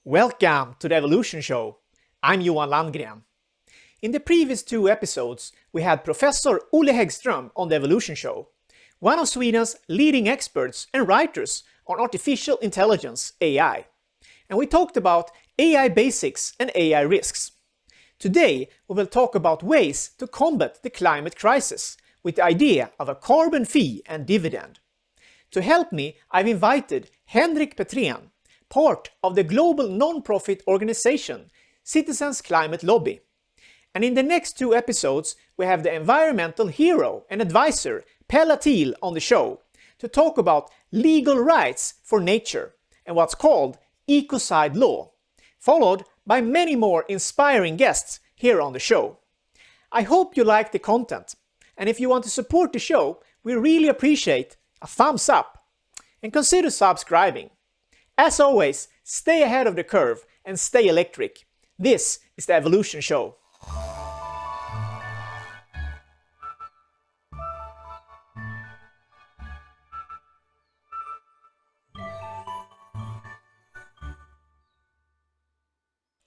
Welcome to the Evolution Show. I'm Johan Landgren. In the previous two episodes, we had Professor Olle Häggström on the Evolution Show, one of Sweden's leading experts and writers on artificial intelligence, AI. And we talked about AI basics and AI risks. Today, we will talk about ways to combat the climate crisis with the idea of a carbon fee and dividend. To help me, I've invited Henrik Petrén, part of the global non-profit organization Citizens Climate Lobby. And in the next two episodes, we have the environmental hero and advisor Pella Thiel on the show to talk about legal rights for nature and what's called ecocide law, followed by many more inspiring guests here on the show. I hope you like the content, and if you want to support the show, we really appreciate a thumbs up and consider subscribing. As always, stay ahead of the curve and stay electric. This is the Evolution Show.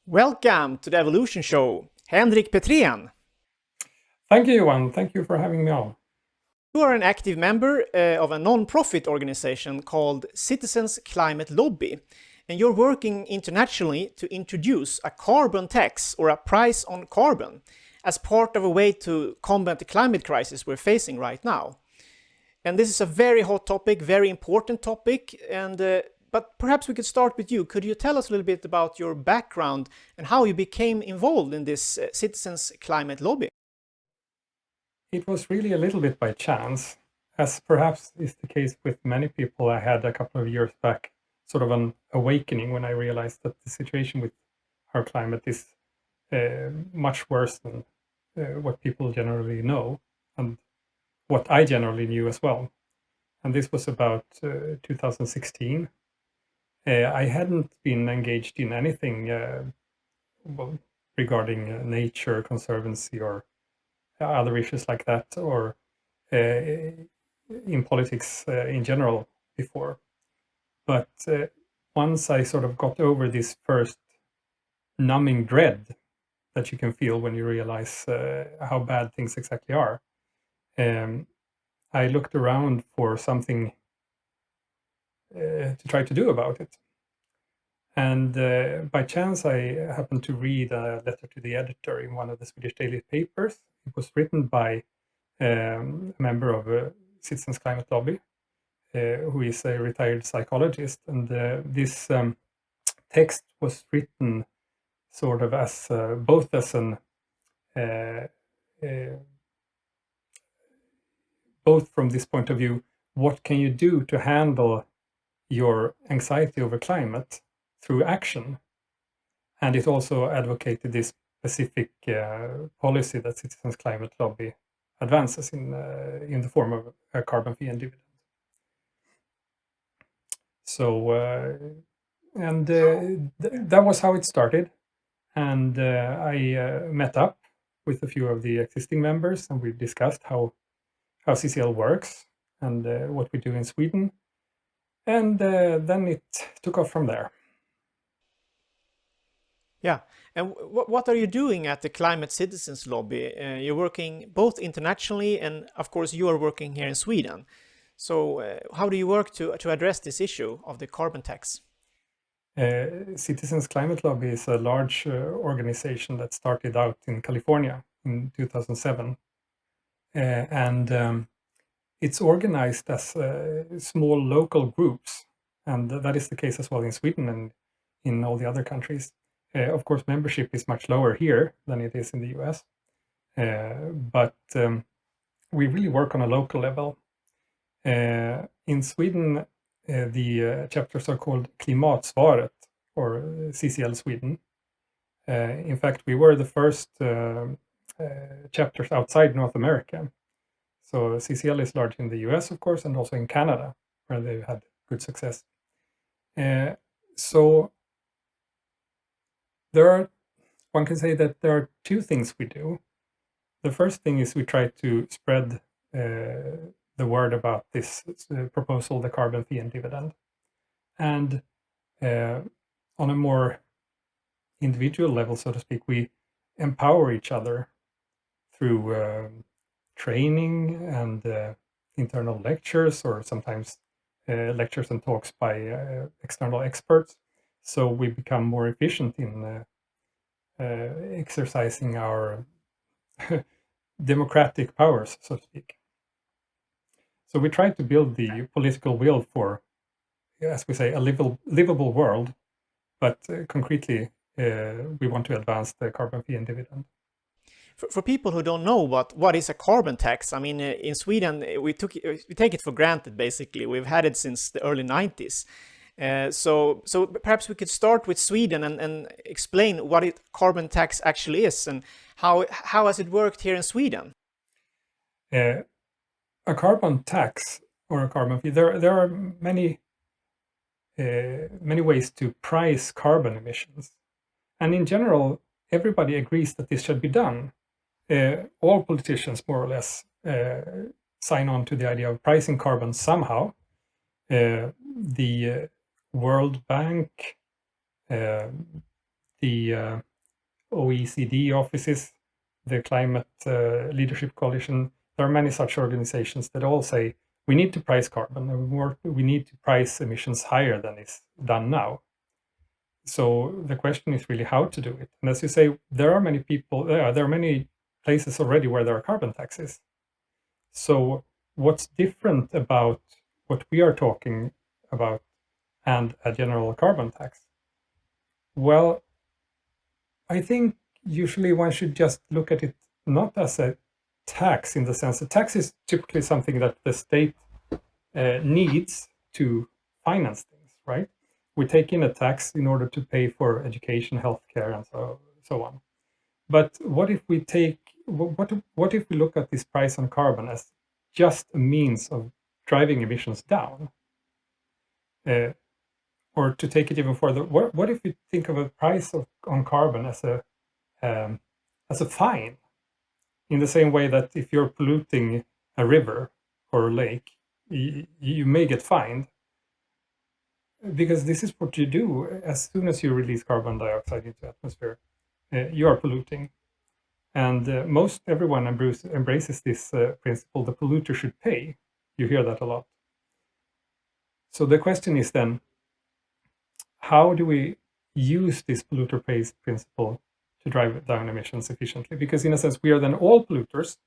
Welcome to the Evolution Show, Henrik Petrén. Thank you, Johan. Thank you for having me on. You are an active member of a non-profit organization called Citizens Climate Lobby, and you're working internationally to introduce a carbon tax or a price on carbon as part of a way to combat the climate crisis we're facing right now. And this is a very hot topic, very important topic, but perhaps we could start with you. Could you tell us a little bit about your background and how you became involved in this Citizens Climate Lobby? It was really a little bit by chance, as perhaps is the case with many people. I had a couple of years back sort of an awakening when I realized that the situation with our climate is much worse than what people generally know and what I generally knew as well. And this was about 2016. I hadn't been engaged in anything regarding nature conservancy or other issues like that, or in politics in general before. But once I sort of got over this first numbing dread that you can feel when you realize how bad things exactly are, I looked around for something to try to do about it. And by chance, I happened to read a letter to the editor in one of the Swedish daily papers. It was written by a member of Citizens Climate Lobby, who is a retired psychologist. And this text was written sort of as both as an both from this point of view, what can you do to handle your anxiety over climate through action? And it also advocated this specific policy that Citizens Climate Lobby advances in the form of a carbon fee and dividend. So, that was how it started. And I met up with a few of the existing members, and we discussed how CCL works and what we do in Sweden. And then it took off from there. Yeah, and what are you doing at the Climate Citizens Lobby? You're working both internationally and, of course, you are working here in Sweden. So how do you work to address this issue of the carbon tax? Citizens Climate Lobby is a large organization that started out in California in 2007. And it's organized as small local groups. And that is the case as well in Sweden and in all the other countries. Of course, membership is much lower here than it is in the US. But we really work on a local level. In Sweden, the chapters are called Klimatsvaret, or CCL Sweden. In fact, we were the first chapters outside North America. So CCL is large in the US, of course, and also in Canada, where they've had good success. So one can say that there are two things we do. The first thing is we try to spread the word about this proposal, the carbon fee and dividend. And on a more individual level, so to speak, we empower each other through training and internal lectures, or sometimes lectures and talks by external experts. So we become more efficient in exercising our democratic powers, so to speak. So we try to build the political will for, as we say, a livable world, but concretely, we want to advance the carbon fee and dividend. For people who don't know what is a carbon tax, I mean, in Sweden, we take it for granted, basically. We've had it since the early 90s. So perhaps we could start with Sweden and explain what a carbon tax actually is, and how has it worked here in Sweden? A carbon tax or a carbon fee, there are many ways to price carbon emissions. And in general, everybody agrees that this should be done. All politicians, more or less, sign on to the idea of pricing carbon somehow. The World Bank, the OECD offices, the Climate Leadership Coalition, there are many such organizations that all say we need to price carbon, and we need to price emissions higher than is done now. So the question is really how to do it. And as you say, there are many people, there are many places already where there are carbon taxes. So what's different about what we are talking about and a general carbon tax? Well, I think usually one should just look at it not as a tax, in the sense that tax is typically something that the state needs to finance things, right? We take in a tax in order to pay for education, healthcare, and so on. But what if we look at this price on carbon as just a means of driving emissions down? Or to take it even further, what if we think of a price on carbon as a fine? In the same way that if you're polluting a river or a lake, you may get fined, because this is what you do. As soon as you release carbon dioxide into the atmosphere, you are polluting. And most everyone embraces this principle: the polluter should pay. You hear that a lot. So the question is then, how do we use this polluter pays principle to drive down emissions efficiently? Because in a sense, we are then all polluters,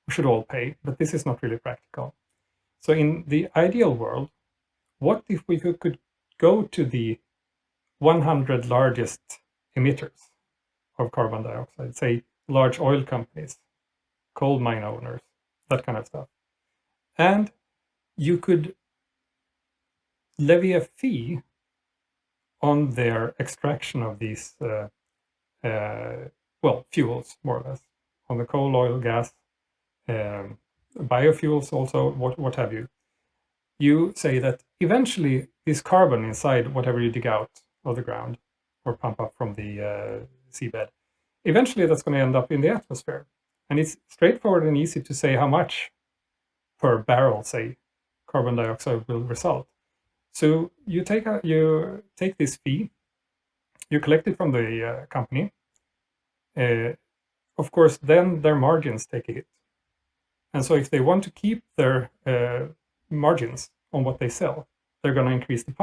we should all pay, but this is not really practical. So in the ideal world, what if we could go to the 100 largest emitters of carbon dioxide, say large oil companies, coal mine owners, that kind of stuff, and you could levy a fee on their extraction of these fuels, more or less, on the coal, oil, gas, biofuels also, what have you. You say that eventually this carbon inside whatever you dig out of the ground or pump up from the seabed, eventually that's going to end up in the atmosphere. And it's straightforward and easy to say how much per barrel, say, carbon dioxide will result. So you take this fee, you collect it from the company. Of course, then their margins take a hit. And so if they want to keep their margins on what they sell, they're going to increase the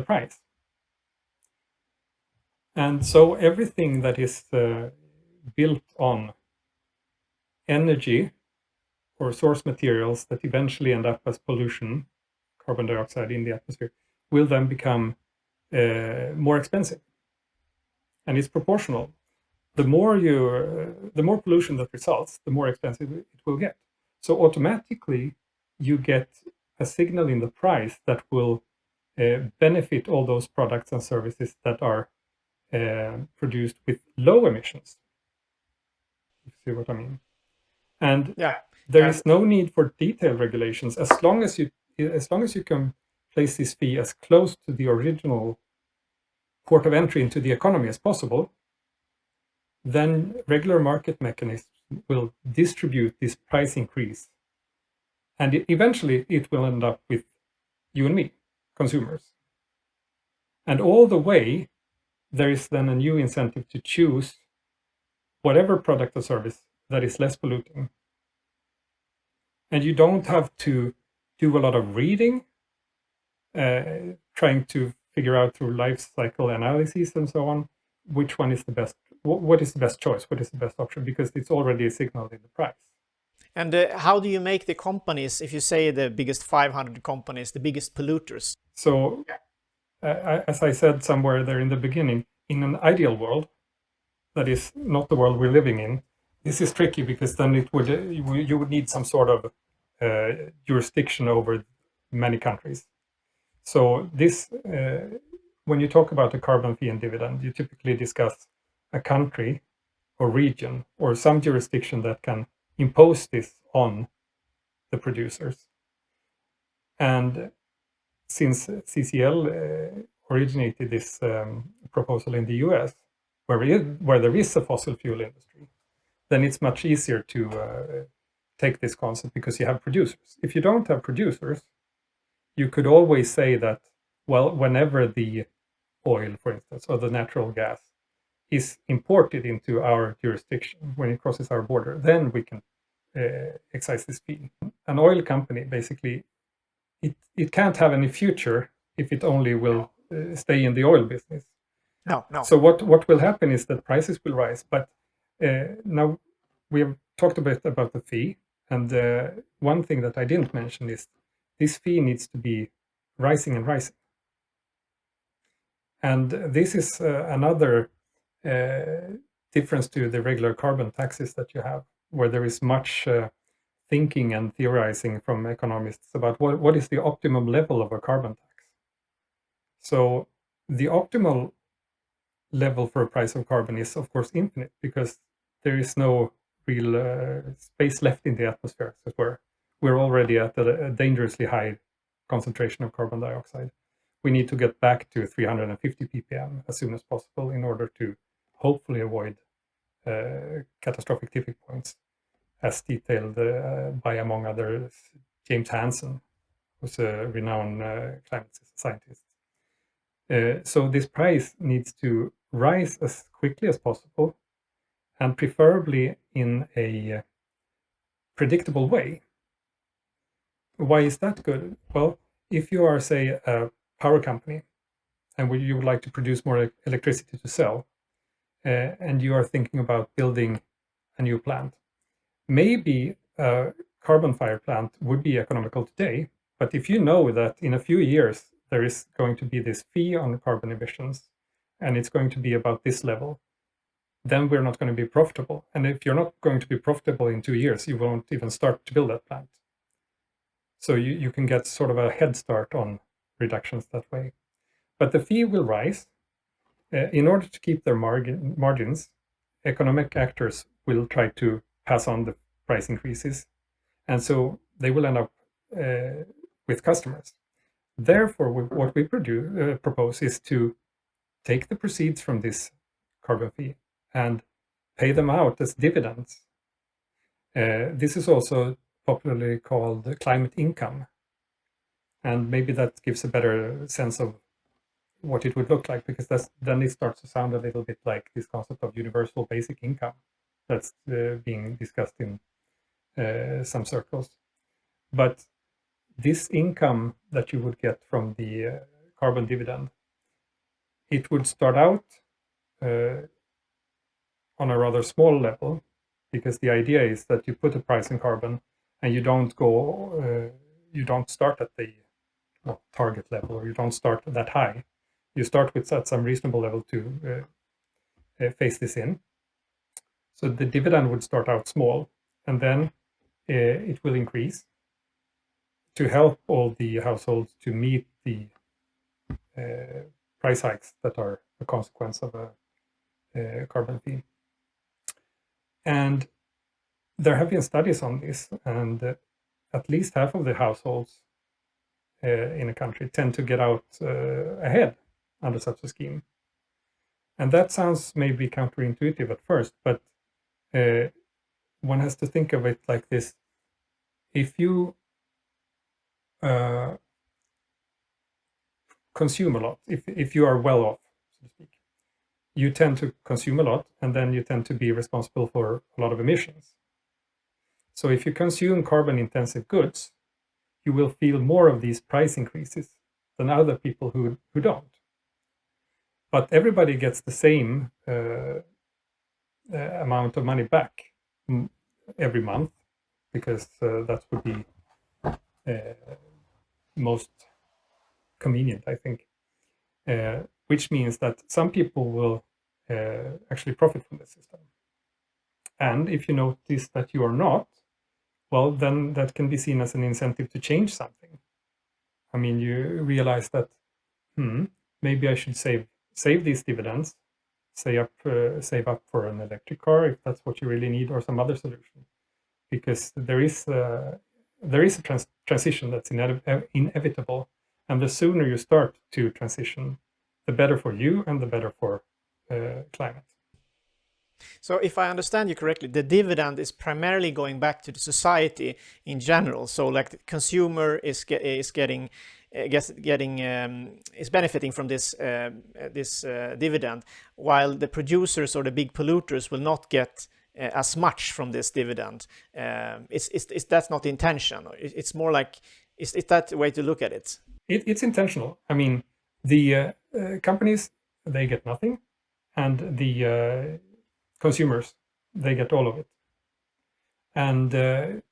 price. And so everything that is built on energy or source materials that eventually end up as pollution, carbon dioxide in the atmosphere, will then become more expensive. And it's proportional. The more pollution that results, the more expensive it will get. So automatically, you get a signal in the price that will benefit all those products and services that are produced with low emissions. You see what I mean? And there is no need for detailed regulations as long as you can place this fee as close to the original port of entry into the economy as possible. Then regular market mechanisms will distribute this price increase, and eventually it will end up with you and me, consumers. And all the way, there is then a new incentive to choose whatever product or service that is less polluting. And you don't have to do a lot of reading, trying to figure out through life cycle analyses and so on, which one is the best, what is the best choice, what is the best option, because it's already signaled in the price. And how do you make the companies, if you say the biggest 500 companies, the biggest polluters? So, as I said somewhere there in the beginning, in an ideal world, that is not the world we're living in, this is tricky because then it would you would need some sort of jurisdiction over many countries. So this, when you talk about the carbon fee and dividend, you typically discuss a country or region or some jurisdiction that can impose this on the producers. And since CCL originated this proposal in the US, where there is a fossil fuel industry, then it's much easier to take this concept because you have producers. If you don't have producers, you could always say that, well, whenever the oil, for instance, or the natural gas is imported into our jurisdiction, when it crosses our border, then we can excise this fee. An oil company, basically, it can't have any future if it only will stay in the oil business. No. So what will happen is that prices will rise. But now we have talked a bit about the fee, and one thing that I didn't mention is this fee needs to be rising and rising. And this is another difference to the regular carbon taxes that you have, where there is much thinking and theorizing from economists about what is the optimum level of a carbon tax. So the optimal level for a price of carbon is, of course, infinite, because there is no real space left in the atmosphere, as it were. We're already at a dangerously high concentration of carbon dioxide. We need to get back to 350 ppm as soon as possible in order to hopefully avoid catastrophic tipping points, as detailed by, among others, James Hansen, who's a renowned climate scientist. So this price needs to rise as quickly as possible, and preferably in a predictable way. Why is that good? Well, if you are, say, a power company and you would like to produce more electricity to sell, and you are thinking about building a new plant, maybe a carbon fire plant would be economical today, but if you know that in a few years there is going to be this fee on carbon emissions and it's going to be about this level, then we're not going to be profitable. And if you're not going to be profitable in 2 years, you won't even start to build that plant. So you can get sort of a head start on reductions that way. But the fee will rise. In order to keep their margins, economic actors will try to pass on the price increases. And so they will end up with customers. Therefore, what we propose is to take the proceeds from this carbon fee and pay them out as dividends. This is also popularly called climate income. And maybe that gives a better sense of what it would look like, because then it starts to sound a little bit like this concept of universal basic income that's being discussed in some circles. But this income that you would get from the carbon dividend, it would start out on a rather small level, because the idea is that you put a price in carbon and you don't start at the target level, or you don't start that high. You start with at some reasonable level to phase this in. So the dividend would start out small, and then it will increase to help all the households to meet the price hikes that are a consequence of a carbon fee. And there have been studies on this, and at least half of the households in a country tend to get out ahead under such a scheme. And that sounds maybe counterintuitive at first, but one has to think of it like this. If you consume a lot, if you are well off, so to speak, you tend to consume a lot, and then you tend to be responsible for a lot of emissions. So if you consume carbon-intensive goods, you will feel more of these price increases than other people who don't. But everybody gets the same amount of money back every month, because that would be most convenient, I think. Which means that some people will actually profit from the system. And if you notice that you are not, well, then that can be seen as an incentive to change something. I mean, you realize that, maybe I should save these dividends, save up for an electric car if that's what you really need, or some other solution, because there is a transition that's inevitable, and the sooner you start to transition, the better for you and the better for climate. So if I understand you correctly, the dividend is primarily going back to the society in general. So like the consumer is benefiting from this dividend, while the producers or the big polluters will not get as much from this dividend. Is that's not the intention? It's more like, is that the way to look at it? It's intentional. I mean, the companies, they get nothing, and the consumers, they get all of it. And there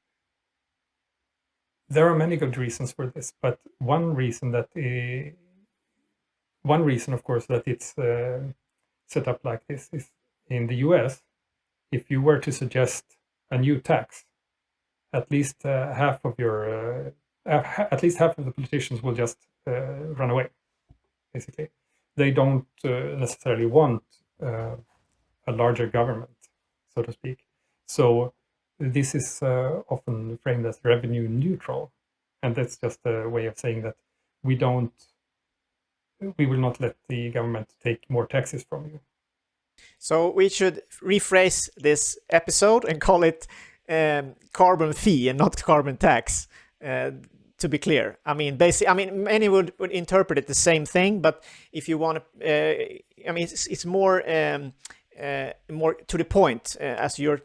are many good reasons for this, but one reason, of course, that it's set up like this is, in the US, if you were to suggest a new tax, at least half of the politicians will just run away. Basically, they don't necessarily want a larger government, so to speak. So this is often framed as revenue neutral, and that's just a way of saying that we will not let the government take more taxes from you. So we should rephrase this episode and call it carbon fee and not carbon tax. To be clear, I mean, many would interpret it the same thing, but if you want to, it's more more to the point, as you're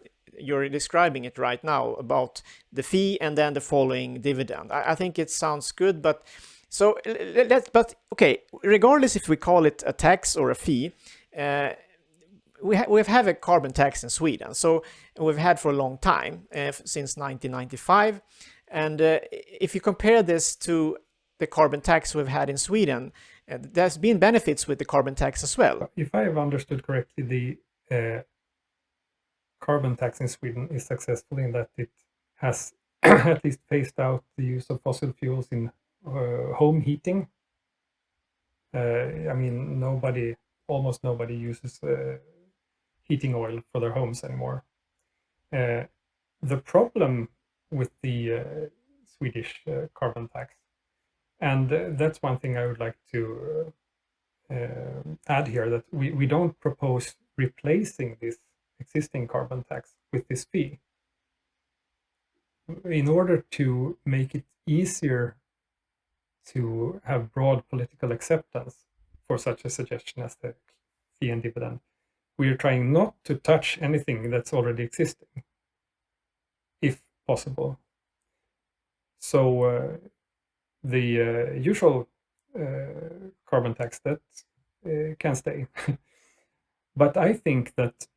describing it right now, about the fee and then the following dividend. I think it sounds good, but so okay, regardless if we call it a tax or a fee, we've had a carbon tax in Sweden, so we've had for a long time, since 1995. And if you compare this to the carbon tax we've had in Sweden, there's been benefits with the carbon tax as well. If I have understood correctly, the carbon tax in Sweden is successful in that it has at least phased out the use of fossil fuels in home heating. I mean, almost nobody uses heating oil for their homes anymore. The problem with the Swedish carbon tax, and that's one thing I would like to add here, that we don't propose replacing this existing carbon tax with this fee. In order to make it easier to have broad political acceptance for such a suggestion as the fee and dividend, we are trying not to touch anything that's already existing, if possible. So the usual carbon tax, that can stay. But I think that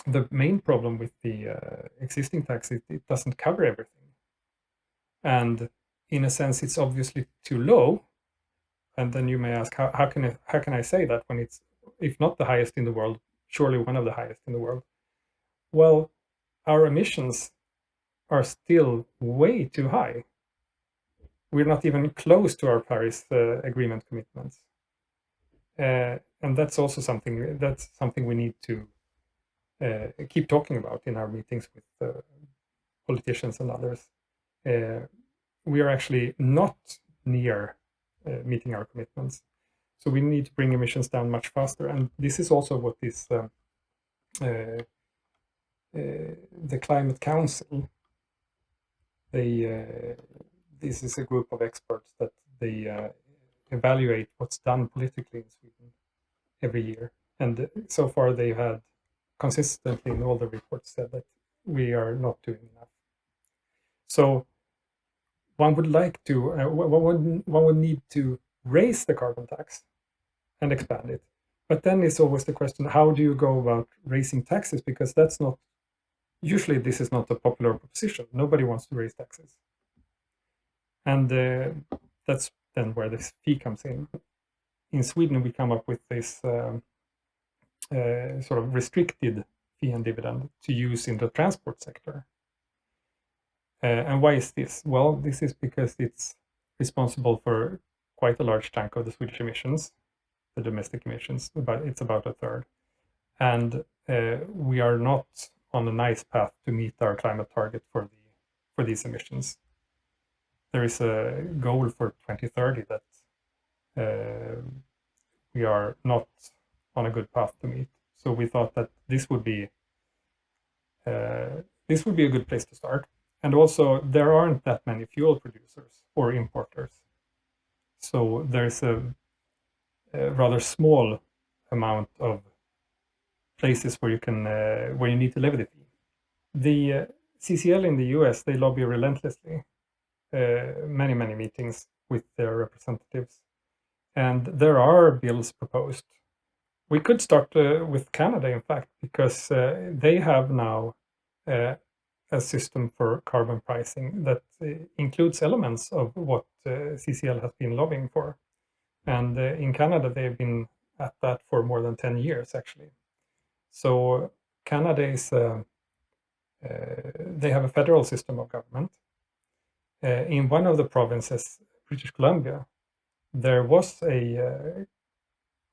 the main problem with the existing tax is it doesn't cover everything. And in a sense, it's obviously too low. And then you may ask, how can I say that when it's, if not the highest in the world, surely one of the highest in the world? Well, our emissions are still way too high. We're not even close to our Paris Agreement commitments. And that's also something we need to keep talking about in our meetings with politicians and others. We are actually not near meeting our commitments. So we need to bring emissions down much faster. And this is also what this the Climate Council, this is a group of experts that they evaluate what's done politically in Sweden every year. And so far they've had consistently in all the reports said that we are not doing enough. So one would like to, one would need to raise the carbon tax and expand it. But then it's always the question, how do you go about raising taxes? Because that's not, usually this is not a popular proposition. Nobody wants to raise taxes. And that's then where this fee comes in. In Sweden, we come up with this sort of restricted fee and dividend to use in the transport sector. And why is this? Well, this is because it's responsible for quite a large chunk of the Swedish emissions, the domestic emissions, but it's about a third. And we are not on a nice path to meet our climate target for these emissions. There is a goal for 2030 that we are not on a good path to meet. So we thought that this would be a good place to start. And also, there aren't that many fuel producers or importers. So there's a rather small amount of places where you need to levy the fee. The CCL in the US, they lobby relentlessly. Many meetings with their representatives. And there are bills proposed. We could start with Canada, in fact, because they have now a system for carbon pricing that includes elements of what CCL has been lobbying for. And in Canada, they've been at that for more than 10 years, actually. So Canada is, they have a federal system of government. In one of the provinces, British Columbia, there was a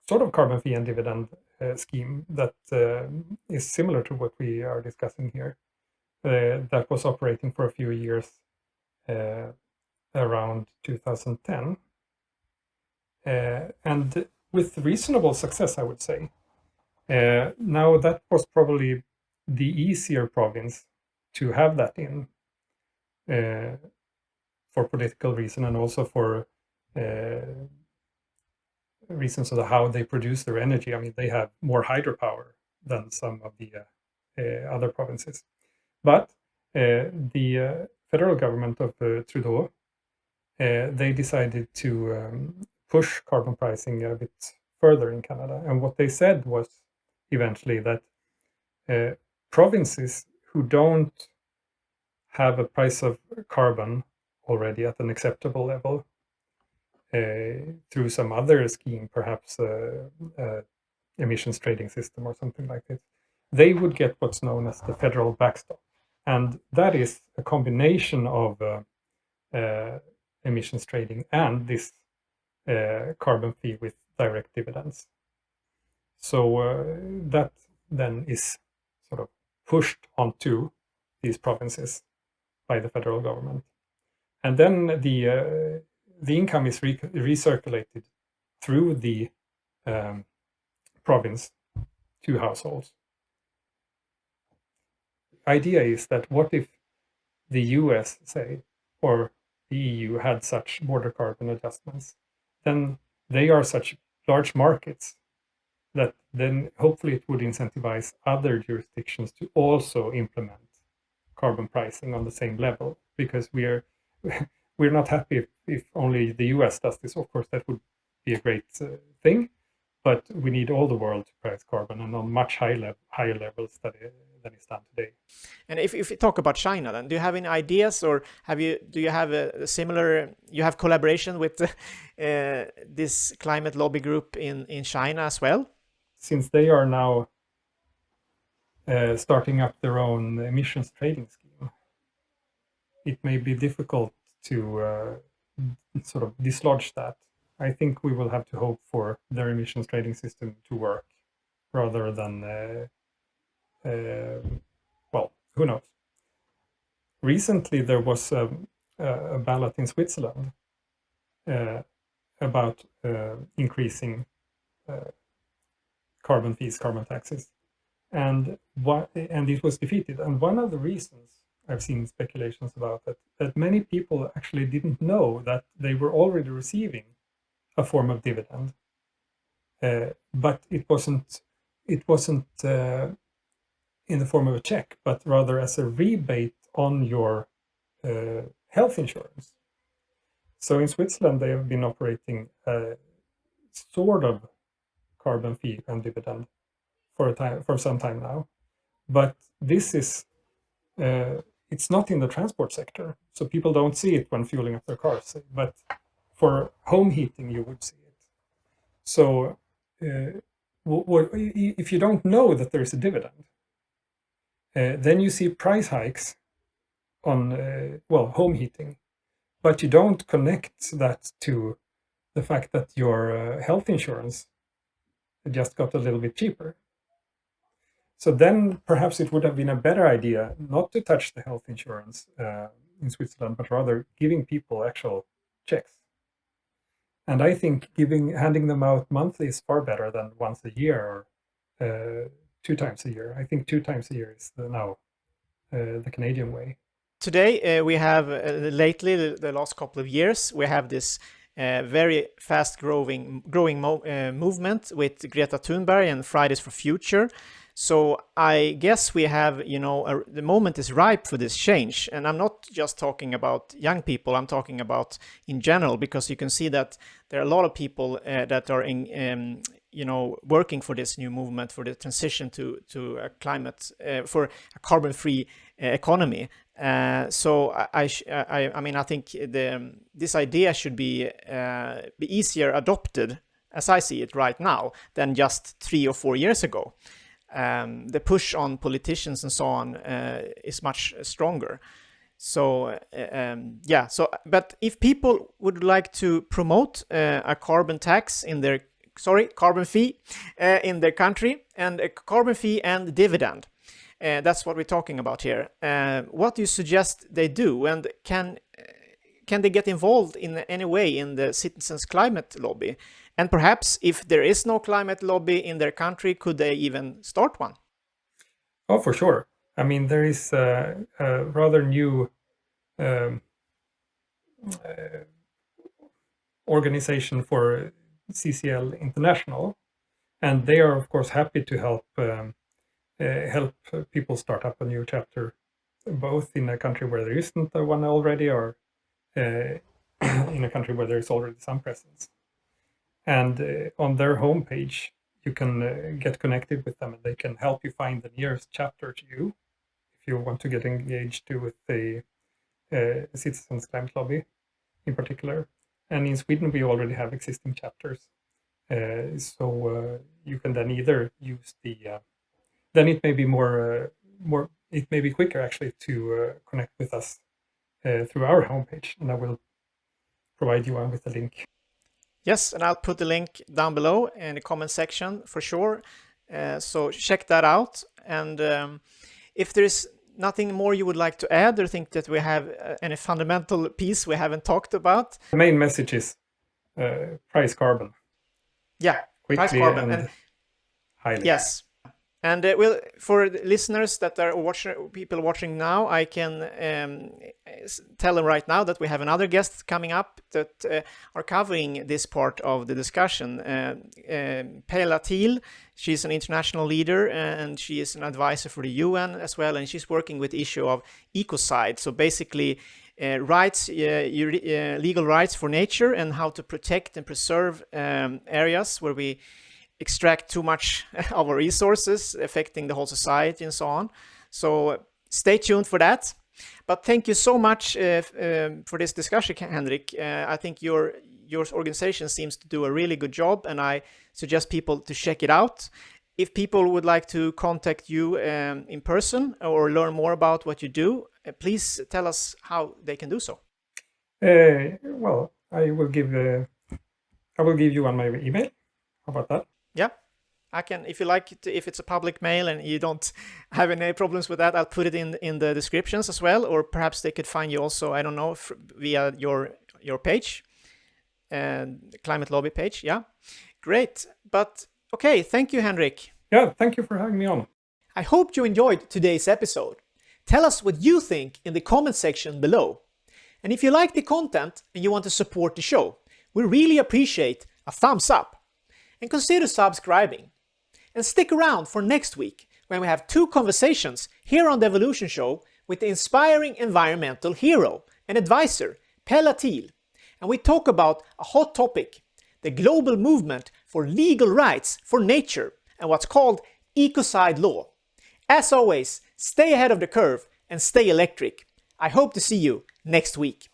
sort of carbon fee and dividend scheme that is similar to what we are discussing here. That was operating for a few years around 2010. And with reasonable success, I would say. Now, that was probably the easier province to have that in for political reason and also for reasons of how they produce their energy. I mean, they have more hydropower than some of the other provinces. But the federal government of Trudeau, they decided to push carbon pricing a bit further in Canada. And what they said was eventually that provinces who don't have a price of carbon already at an acceptable level through some other scheme, perhaps emissions trading system or something like this, they would get what's known as the federal backstop. And that is a combination of emissions trading and this carbon fee with direct dividends. So that then is sort of pushed onto these provinces by the federal government. And then the income is recirculated through the province to households. Idea is that what if the US, say, or the EU had such border carbon adjustments, then they are such large markets that then hopefully it would incentivize other jurisdictions to also implement carbon pricing on the same level, because we're not happy if only the US does this. Of course, that would be a great thing, but we need all the world to price carbon and on much higher levels than it's done today. And if you talk about China, then do you have any ideas, or do you have a similar? You have collaboration with this climate lobby group in China as well? Since they are now starting up their own emissions trading scheme, it may be difficult to sort of dislodge that. I think we will have to hope for their emissions trading system to work rather than, well, who knows. Recently, there was a ballot in Switzerland about increasing carbon fees, carbon taxes, and it was defeated. And one of the reasons I've seen speculations about that many people actually didn't know that they were already receiving a form of dividend, but it wasn't it wasn't in the form of a check, but rather as a rebate on your health insurance. So in Switzerland, they have been operating a sort of carbon fee and dividend for some time now. But this is, it's not in the transport sector, so people don't see it when fueling up their cars. But for home heating, you would see it. So if you don't know that there is a dividend, then you see price hikes on, home heating, but you don't connect that to the fact that your health insurance just got a little bit cheaper. So then perhaps it would have been a better idea not to touch the health insurance in Switzerland, but rather giving people actual checks. And I think handing them out monthly is far better than once a year or 2 times a year. I think 2 times a year is now the Canadian way. Today we have lately, the last couple of years, we have this very fast growing movement with Greta Thunberg and Fridays for Future. So I guess we have, the moment is ripe for this change. And I'm not just talking about young people, I'm talking about in general, because you can see that there are a lot of people that are working for this new movement, for the transition to a climate, for a carbon-free economy. So I think this idea should be easier adopted, as I see it right now, than just 3 or 4 years ago. The push on politicians and so on is much stronger. So but if people would like to promote a carbon tax in their carbon fee in their country, and a carbon fee and dividend, that's what we're talking about here. What do you suggest they do, and can they get involved in any way in the citizens' climate lobby? And perhaps if there is no climate lobby in their country, could they even start one? Oh, for sure. I mean, there is a rather new organization for CCL International, and they are, of course, happy to help people start up a new chapter, both in a country where there isn't one already, or in a country where there is already some presence. And on their homepage, you can get connected with them, and they can help you find the nearest chapter to you if you want to get engaged with the Citizens Climate Lobby in particular. And in Sweden, we already have existing chapters. So you can then either use then it may be it may be quicker actually to connect with us through our homepage, and I will provide you with a link. Yes, and I'll put the link down below in the comment section for sure. So check that out. And if there is nothing more you would like to add, or think that we have any fundamental piece we haven't talked about? The main message is price carbon. Yeah, quickly price carbon. And highly. Yes. And for the listeners that are people watching now, I can tell them right now that we have another guest coming up that are covering this part of the discussion. Pela Thiel, she's an international leader, and she is an advisor for the UN as well, and she's working with the issue of ecocide. So basically, legal rights for nature, and how to protect and preserve areas where we extract too much of our resources, affecting the whole society and so on. So stay tuned for that. But thank you so much for this discussion, Henrik. I think your organization seems to do a really good job, and I suggest people to check it out. If people would like to contact you in person or learn more about what you do, please tell us how they can do so. Well, I will give you on my email. How about that? Yeah, I can. If you like it, if it's a public mail and you don't have any problems with that, I'll put it in the descriptions as well. Or perhaps they could find you also, I don't know, via your page, and Climate Lobby page. Yeah, great. But okay, thank you, Henrik. Yeah, thank you for having me on. I hope you enjoyed today's episode. Tell us what you think in the comment section below. And if you like the content and you want to support the show, we really appreciate a thumbs up. And consider subscribing. And stick around for next week when we have 2 conversations here on the Evolution Show with the inspiring environmental hero and advisor, Pella Thiel. And we talk about a hot topic, the global movement for legal rights for nature and what's called ecocide law. As always, stay ahead of the curve and stay electric. I hope to see you next week.